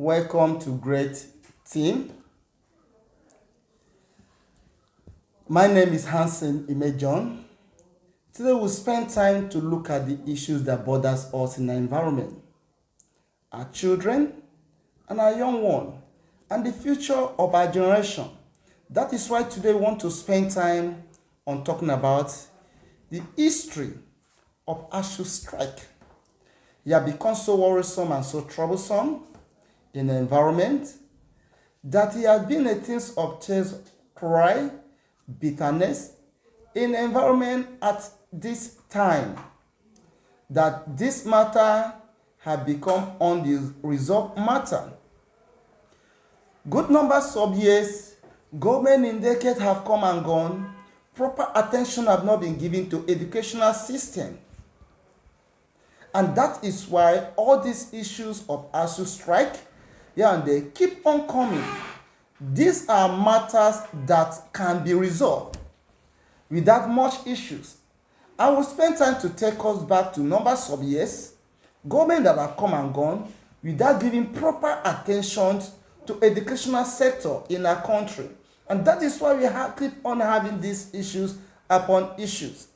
Welcome to Great Team. My name is Hansen Imejon. Today we'll spend time to look at the issues that bothers us in our environment, our children and our young one, and the future of our generation. That is why today we want to spend time on talking about the history of ASUU strike. It has become so worrisome and so troublesome in the environment that it has been a thing of tears, cry, bitterness in the environment at this time, that this matter has become unresolved matter. Good numbers of years, government in decades have come and gone, proper attention have not been given to educational system. And that is why all these issues of ASUU strike, and they keep on coming. These are matters that can be resolved without much issues. I will spend time to take us back to numbers of years, government that have come and gone, without giving proper attention to educational sector in our country. And that is why we keep on having these issues upon issues.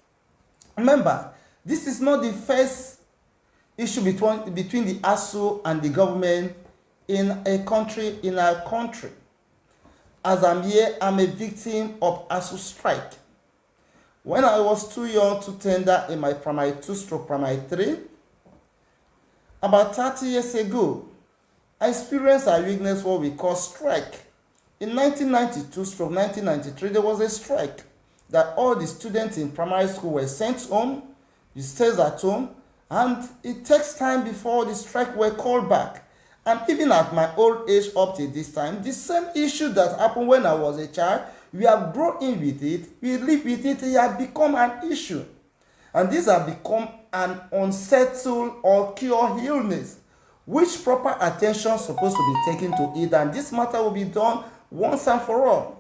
Remember, this is not the first issue between the ASUU and the government in our country. As I'm here, I'm a victim of ASUU strike. When I was too young to tender in my primary 2/primary 3, about 30 years ago, I experienced and witnessed what we call strike. In 1992/1993, there was a strike that all the students in primary school were sent home, you stay at home, and it takes time before the strike were called back. And even at my old age up to this time, the same issue that happened when I was a child, we have grown in with it, we live with it, it has become an issue. And this has become an unsettled or cure illness, which proper attention is supposed to be taken to it, and this matter will be done once and for all.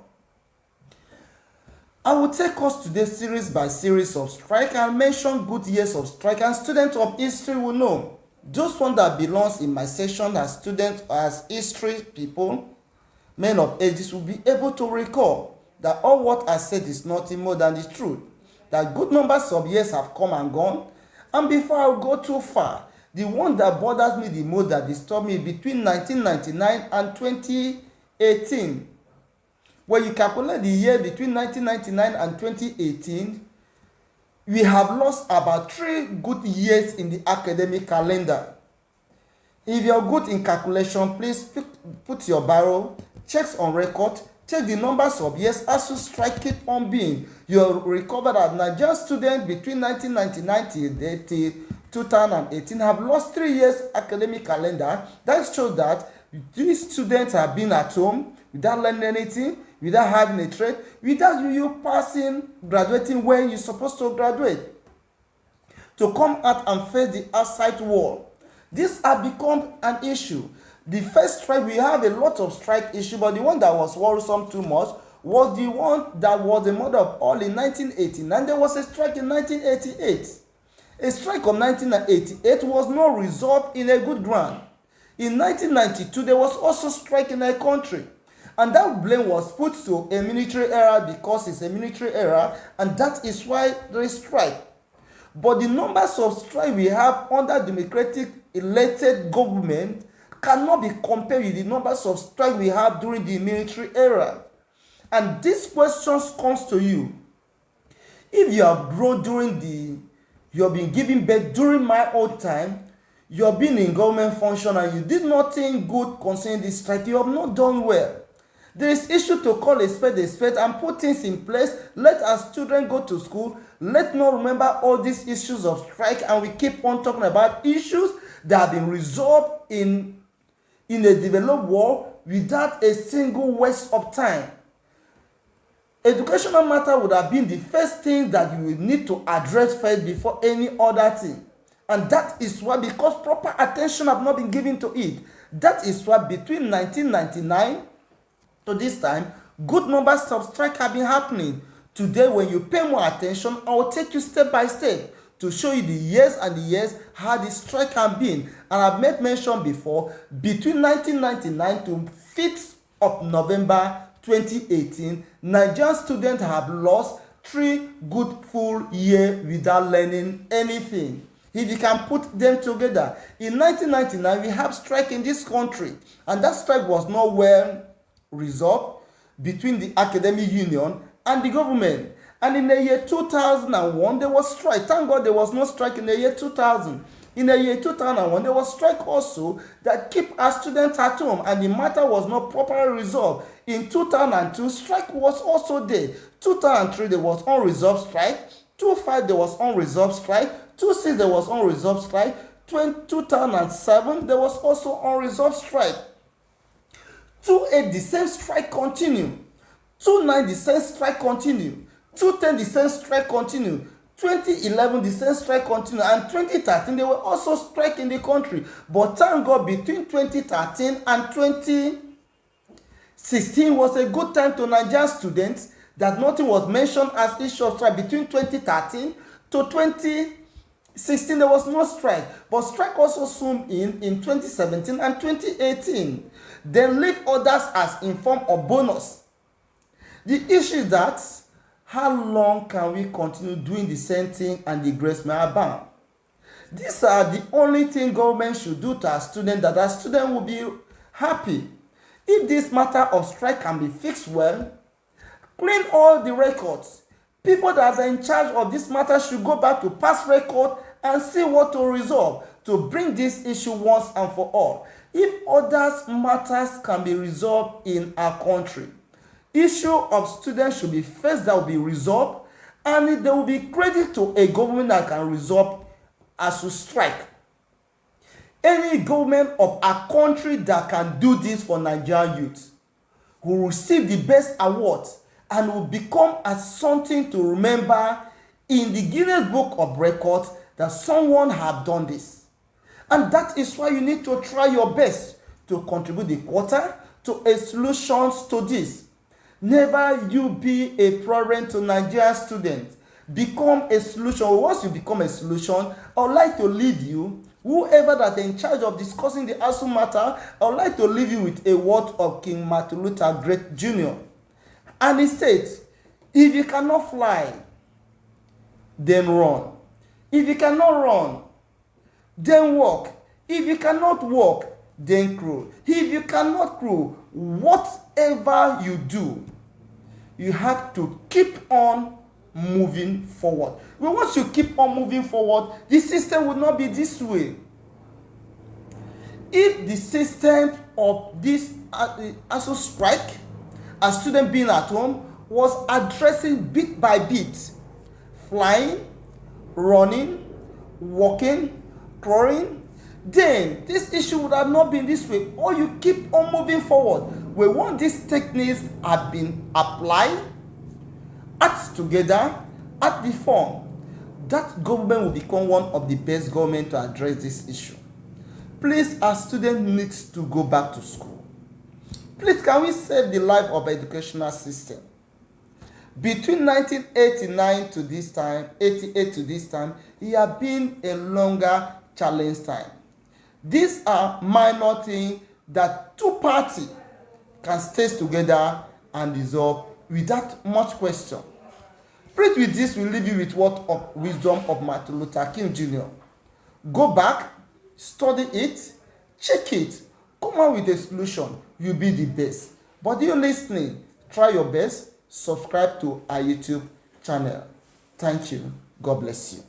I will take us today series by series of strike and mention good years of strike, and students of history will know. Those one that belongs in my section as students, as history people, men of ages will be able to recall that all what I said is nothing more than the truth. That good numbers of years have come and gone, and before I go too far, the one that bothers me the most, that disturbed me between 1999 and 2018, when you calculate the year between 1999 and 2018, we have lost about 3 good years in the academic calendar. If you're good in calculation, please put your barrel, checks on record, take the numbers of years as you strike keep on being. You'll recover that Nigerian students between 1999 till 2018 have lost 3 years academic calendar. That shows that these students have been at home without learning anything, without having a trade, without you graduating when you're supposed to graduate, to come out and face the outside world. This has become an issue. The first strike, we have a lot of strike issue, but the one that was worrisome too much was the one that was the mother of all in 1989. There was a strike in 1988. A strike of 1988 was not resolved in a good ground. In 1992, there was also strike in a country. And that blame was put to a military era because it's a military era, and that is why there is strike. But the numbers of strike we have under democratic elected government cannot be compared with the numbers of strike we have during the military era. And this question comes to you. If you have grown you have been giving birth during my own time, you have been in government function and you did nothing good concerning this strike, you have not done well. There is issue to call a spade and put things in place. Let our children go to school. Let not remember all these issues of strike, and we keep on talking about issues that have been resolved in a developed world without a single waste of time. Educational matter would have been the first thing that you will need to address first before any other thing. And that is why, because proper attention have not been given to it, that is why between 1999 to this time, good numbers of strike have been happening. Today, when you pay more attention, I will take you step by step to show you the years and the years how the strike can be. And I've made mention before, between 1999 to 5th of November 2018, Nigerian students have lost 3 good full years without learning anything. If you can put them together, in 1999 we have strike in this country, and that strike was not well resolved between the academic union and the government. And in the year 2001 there was strike. Thank God there was no strike in the year 2000. In the year 2001 there was strike also that kept our students at home, and the matter was not properly resolved. In 2002 strike was also there. 2003 there was unresolved strike. 2005 there was unresolved strike. 2006 there was unresolved strike. 2007 there was also unresolved strike. 2008 the same strike continued. 2009 the same strike continued. 2010 the same strike continued. 2011 the same strike continued, and 2013 there were also strike in the country. But thank God, between 2013 and 2016 was a good time to Nigerian students, that nothing was mentioned as issue of strike. Between 2013 to 2016 there was no strike, but strike also zoomed in 2017 and 2018. Then leave others as in form of bonus. The issue is that how long can we continue doing the same thing and the grace may abound? These are the only thing government should do to our students, that our student will be happy. If this matter of strike can be fixed well, clean all the records. People that are in charge of this matter should go back to past record and see what to resolve to bring this issue once and for all. If others matters can be resolved in our country, issue of students should be first that will be resolved, and there will be credit to a government that can resolve ASUU strike. Any government of a country that can do this for Nigerian youth will receive the best award and will become as something to remember in the Guinness Book of Records that someone have done this. And that is why you need to try your best to contribute the quarter to a solutions to this. Never you be a problem to Nigerian students. Become a solution. Once you become a solution, I would like to leave you, whoever that is in charge of discussing the ASUU matter, I would like to leave you with a word of King Martin Luther Great Jr. And he states, if you cannot fly, then run. If you cannot run, then walk. If you cannot walk, then crawl. If you cannot crawl, whatever you do, you have to keep on moving forward. But once you keep on moving forward, the system will not be this way. If the system of this ASUU strike, a student being at home, was addressing bit by bit, flying, running, walking, crawling, then this issue would have not been this way. Or you keep on moving forward. We want these techniques have been applied, act together, at the form, that government will become one of the best government to address this issue. Please, our student needs to go back to school. Please, can we save the life of educational system? Between 1989 to this time, 88 to this time, it has been a longer challenge time. These are minor things that two parties can stay together and resolve without much question. Please, with this, we leave you with word of wisdom of Martin Luther King Jr. Go back, study it, check it, come out with a solution. You'll be the best. But you're listening, try your best, subscribe to our YouTube channel. Thank you. God bless you.